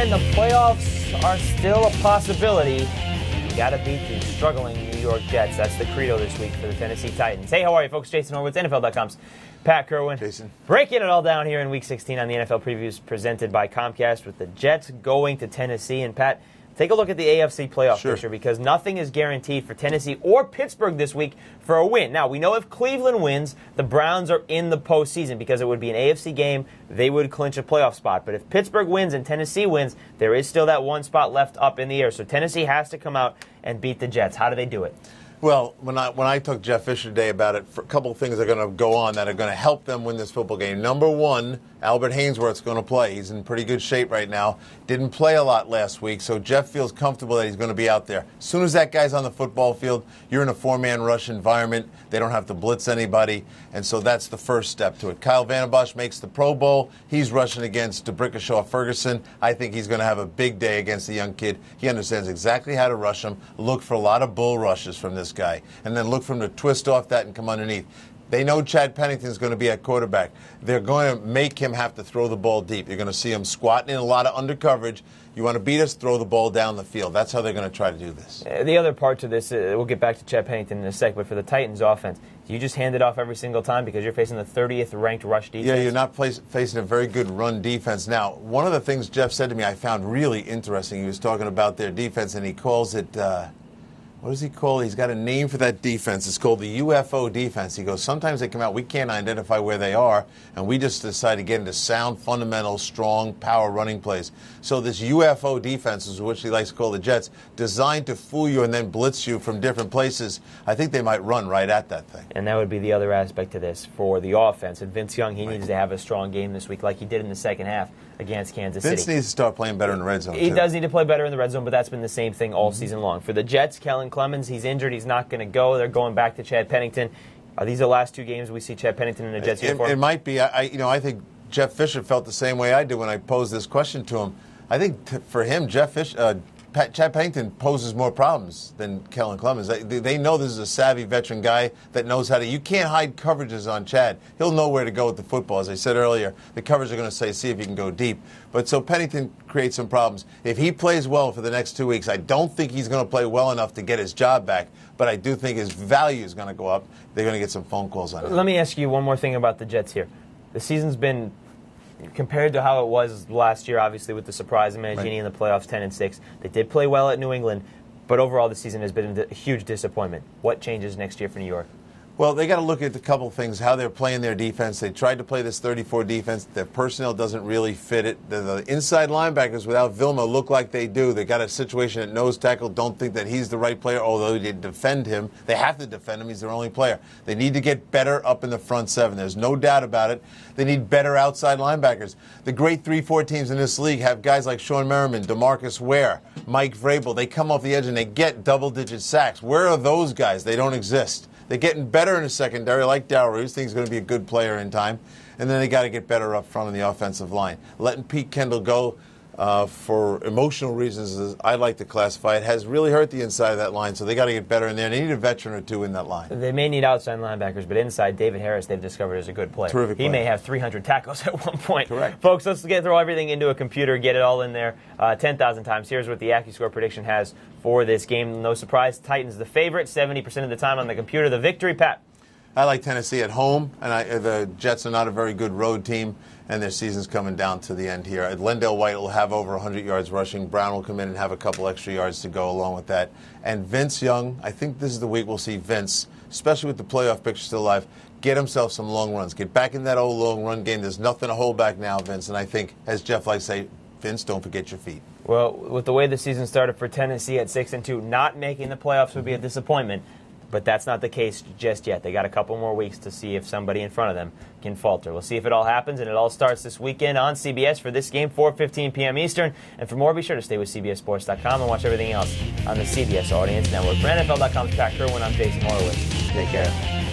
and the playoffs are still a possibility. You got to beat the struggling New York Jets. That's the credo this week for the Tennessee Titans. Hey, how are you, folks? Jason Horwitz, NFL.com's Pat Kerwin. Jason. Breaking it all down here in Week 16 on the NFL Previews presented by Comcast with the Jets going to Tennessee. And, Pat, take a look at the AFC playoff picture because nothing is guaranteed for Tennessee or Pittsburgh this week for a win. Now, we know if Cleveland wins, the Browns are in the postseason because it would be an AFC game. They would clinch a playoff spot. But if Pittsburgh wins and Tennessee wins, there is still that one spot left up in the air. So Tennessee has to come out and beat the Jets. How do they do it? Well, when I talked to Jeff Fisher today about it, a couple of things are going to go on that are going to help them win this football game. Number one, Albert Haynesworth's going to play. He's in pretty good shape right now. Didn't play a lot last week, so Jeff feels comfortable that he's going to be out there. As soon as that guy's on the football field, you're in a four-man rush environment. They don't have to blitz anybody, and so that's the first step to it. Kyle Vandenbosch makes the Pro Bowl. He's rushing against DeBrickashaw Ferguson. I think he's going to have a big day against the young kid. He understands exactly how to rush him. Look for a lot of bull rushes from this guy, and then look for him to twist off that and come underneath. They know Chad Pennington's going to be at quarterback. They're going to make him have to throw the ball deep. You're going to see him squatting in a lot of under coverage. You want to beat us, throw the ball down the field. That's how they're going to try to do this. The other part to this, we'll get back to Chad Pennington in a sec, but for the Titans offense, do you just hand it off every single time because you're facing the 30th ranked rush defense? Yeah, you're not facing a very good run defense. Now, one of the things Jeff said to me I found really interesting, he was talking about their defense, and he calls it... what does he call it? He's got a name for that defense. It's called the UFO defense. He goes, sometimes they come out, we can't identify where they are, and we just decide to get into sound, fundamental, strong, power running plays. So this UFO defense is what he likes to call the Jets, designed to fool you and then blitz you from different places. I think they might run right at that thing. And that would be the other aspect to this for the offense. And Vince Young, he needs to have a strong game this week like he did in the second half against Kansas City. Vince needs to start playing better in the red zone, He too. does need to play better in the red zone, but that's been the same thing all season long. For the Jets, Kellen Clemens, he's injured. He's not going to go. They're going back to Chad Pennington. Are these the last two games we see Chad Pennington in a Jets uniform? It might be. I think Jeff Fisher felt the same way I did when I posed this question to him. I think for him, Chad Pennington poses more problems than Kellen Clemens. They know this is a savvy veteran guy that knows how to. You can't hide coverages on Chad. He'll know where to go with the football. As I said earlier, the covers are going to say, see if you can go deep. But so Pennington creates some problems. If he plays well for the next 2 weeks, I don't think he's going to play well enough to get his job back. But I do think his value is going to go up. They're going to get some phone calls on it. Let me ask you one more thing about the Jets here. The season's been, compared to how it was last year, obviously with the surprise of Mangini in the playoffs, 10-6. They did play well at New England, but overall the season has been a huge disappointment. What changes next year for New York? Well, they got to look at a couple things, how they're playing their defense. They tried to play this 34 defense. Their personnel doesn't really fit it. The inside linebackers without Vilma look like they do. They got a situation at nose tackle. Don't think that he's the right player, although they defend him. They have to defend him. He's their only player. They need to get better up in the front seven. There's no doubt about it. They need better outside linebackers. The great 3-4 teams in this league have guys like Sean Merriman, DeMarcus Ware, Mike Vrabel. They come off the edge and they get double-digit sacks. Where are those guys? They don't exist. They're getting better in the secondary, like Darrell Reeves. Thinks he's going to be a good player in time. And then they got to get better up front on the offensive line. Letting Pete Kendall go for emotional reasons, as I like to classify it, has really hurt the inside of that line. So they got to get better in there. They need a veteran or two in that line. They may need outside linebackers, but inside, David Harris, they've discovered is a good player. Terrific He player. may have 300 tackles at one point. Correct. Folks, let's throw everything into a computer, get it all in there 10,000 times. Here's what the AccuScore prediction has for this game. No surprise, Titans the favorite, 70% of the time on the computer. The victory, Pat. I like Tennessee at home, and the Jets are not a very good road team, and their season's coming down to the end here. Lendale White will have over 100 yards rushing. Brown will come in and have a couple extra yards to go along with that. And Vince Young, I think this is the week we'll see Vince, especially with the playoff picture still alive, get himself some long runs. Get back in that old long run game. There's nothing to hold back now, Vince. And I think, as Jeff likes to say, Vince, don't forget your feet. Well, with the way the season started for Tennessee at 6-2, not making the playoffs would be a disappointment. But that's not the case just yet. They got a couple more weeks to see if somebody in front of them can falter. We'll see if it all happens, and it all starts this weekend on CBS for this game, 4:15 p.m. Eastern. And for more, be sure to stay with CBSSports.com and watch everything else on the CBS Audience Network. For NFL.com's Pat Kerwin, I'm Jason Horowitz. Take care.